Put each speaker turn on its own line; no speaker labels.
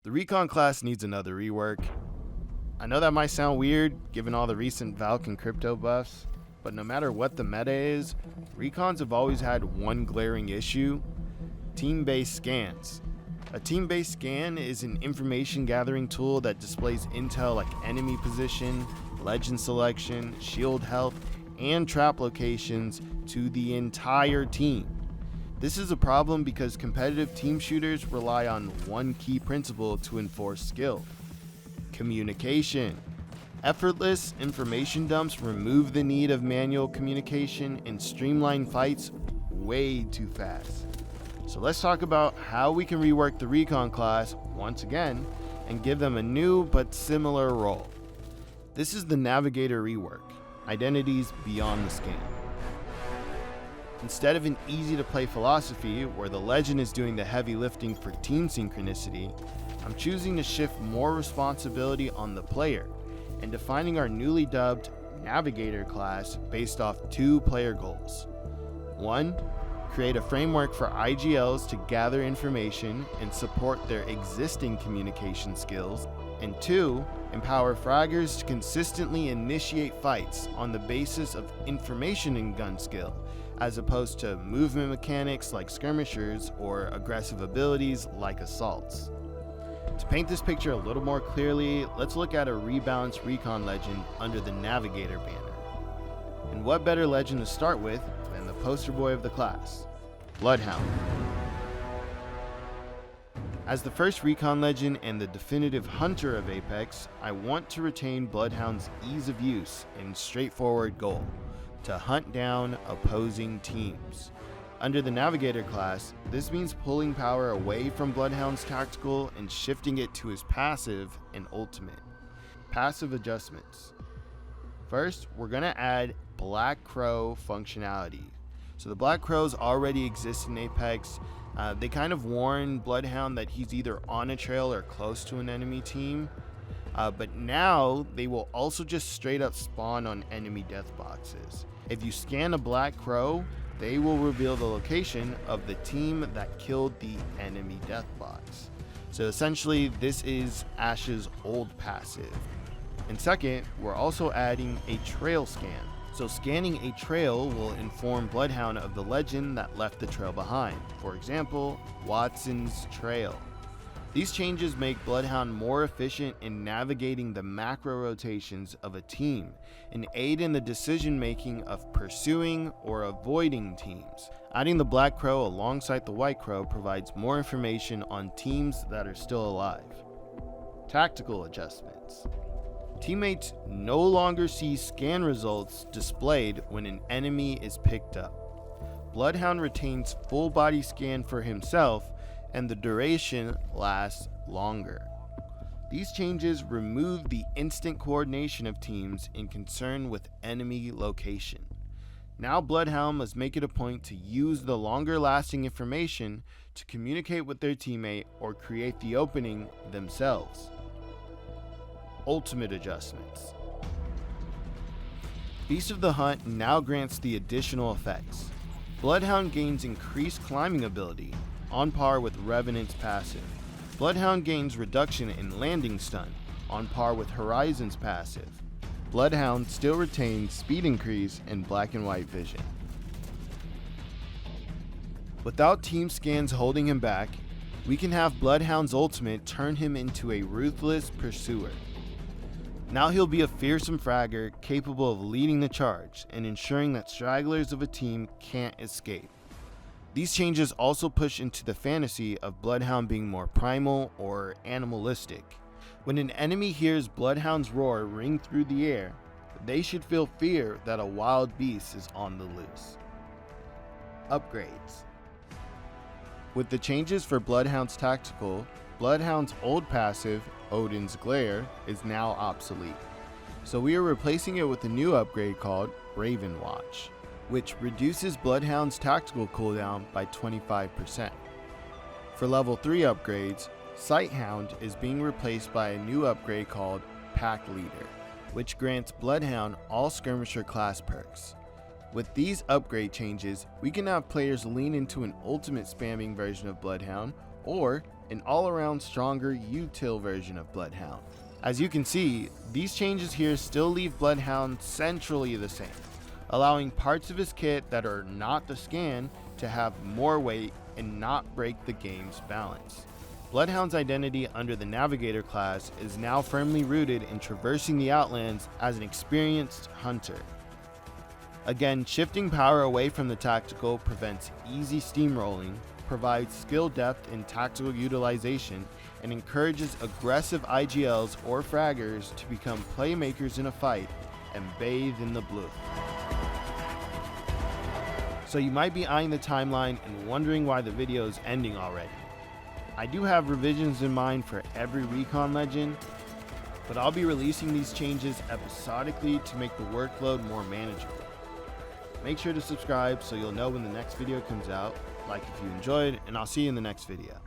The Recon class needs another rework. I know that might sound weird given all the recent Valk and crypto buffs, but no matter what the meta is, Recons have always had one glaring issue: team-based scans. A team-based scan is an information gathering tool that displays intel like enemy position, legend selection, shield health, and trap locations to the entire team. This is a problem because competitive team shooters rely on one key principle to enforce skill: communication. Effortless information dumps remove the need of manual communication and streamline fights way too fast. So let's talk about how we can rework the Recon class once again and give them a new but similar role. This is the Navigator rework, identities beyond the scan. Instead of an easy-to-play philosophy where the legend is doing the heavy lifting for team synchronicity, I'm choosing to shift more responsibility on the player and defining our newly dubbed Navigator class based off two player goals. 1. Create a framework for IGLs to gather information and support their existing communication skills. And 2. Empower fraggers to consistently initiate fights on the basis of information and gun skill, as opposed to movement mechanics like skirmishers or aggressive abilities like assaults. To paint this picture a little more clearly, let's look at a rebalanced Recon legend under the Navigator banner. And what better legend to start with than the poster boy of the class, Bloodhound. As the first Recon legend and the definitive hunter of Apex, I want to retain Bloodhound's ease of use and straightforward goal: to hunt down opposing teams. Under the Navigator class, this means pulling power away from Bloodhound's tactical and shifting it to his passive and ultimate. Passive adjustments. First, we're going to add Black Crow functionality. So the Black Crows already exist in Apex. They kind of warn Bloodhound that he's either on a trail or close to an enemy team. But now they will also just straight up spawn on enemy death boxes. If you scan a Black Crow, they will reveal the location of the team that killed the enemy death box. So essentially, this is Ash's old passive. And second, we're also adding a trail scan. So scanning a trail will inform Bloodhound of the legend that left the trail behind. For example, Watson's trail. These changes make Bloodhound more efficient in navigating the macro rotations of a team and aid in the decision making of pursuing or avoiding teams. Adding the Black Crow alongside the White Crow provides more information on teams that are still alive. Tactical adjustments. Teammates no longer see scan results displayed when an enemy is picked up. Bloodhound retains full body scan for himself, and the duration lasts longer. These changes remove the instant coordination of teams in concern with enemy location. Now Bloodhound must make it a point to use the longer lasting information to communicate with their teammate or create the opening themselves. Ultimate adjustments. Beast of the Hunt now grants the additional effects. Bloodhound gains increased climbing ability, on par with Revenant's passive. Bloodhound gains reduction in landing stun, on par with Horizon's passive. Bloodhound still retains speed increase and black and white vision. Without team scans holding him back, we can have Bloodhound's ultimate turn him into a ruthless pursuer. Now he'll be a fearsome fragger capable of leading the charge and ensuring that stragglers of a team can't escape. These changes also push into the fantasy of Bloodhound being more primal or animalistic. When an enemy hears Bloodhound's roar ring through the air, they should feel fear that a wild beast is on the loose. Upgrades. With the changes for Bloodhound's tactical, Bloodhound's old passive, Odin's Glare, is now obsolete. So we are replacing it with a new upgrade called Raven Watch, which reduces Bloodhound's tactical cooldown by 25%. For level 3 upgrades, Sighthound is being replaced by a new upgrade called Pack Leader, which grants Bloodhound all skirmisher class perks. With these upgrade changes, we can have players lean into an ultimate spamming version of Bloodhound, or an all-around stronger util version of Bloodhound. As you can see, these changes here still leave Bloodhound centrally the same, allowing parts of his kit that are not the scan to have more weight and not break the game's balance. Bloodhound's identity under the Navigator class is now firmly rooted in traversing the Outlands as an experienced hunter. Again, shifting power away from the tactical prevents easy steamrolling, provides skill depth in tactical utilization, and encourages aggressive IGLs or fraggers to become playmakers in a fight and bathe in the blue. So you might be eyeing the timeline and wondering why the video is ending already. I do have revisions in mind for every Recon legend, but I'll be releasing these changes episodically to make the workload more manageable. Make sure to subscribe so you'll know when the next video comes out, like if you enjoyed, and I'll see you in the next video.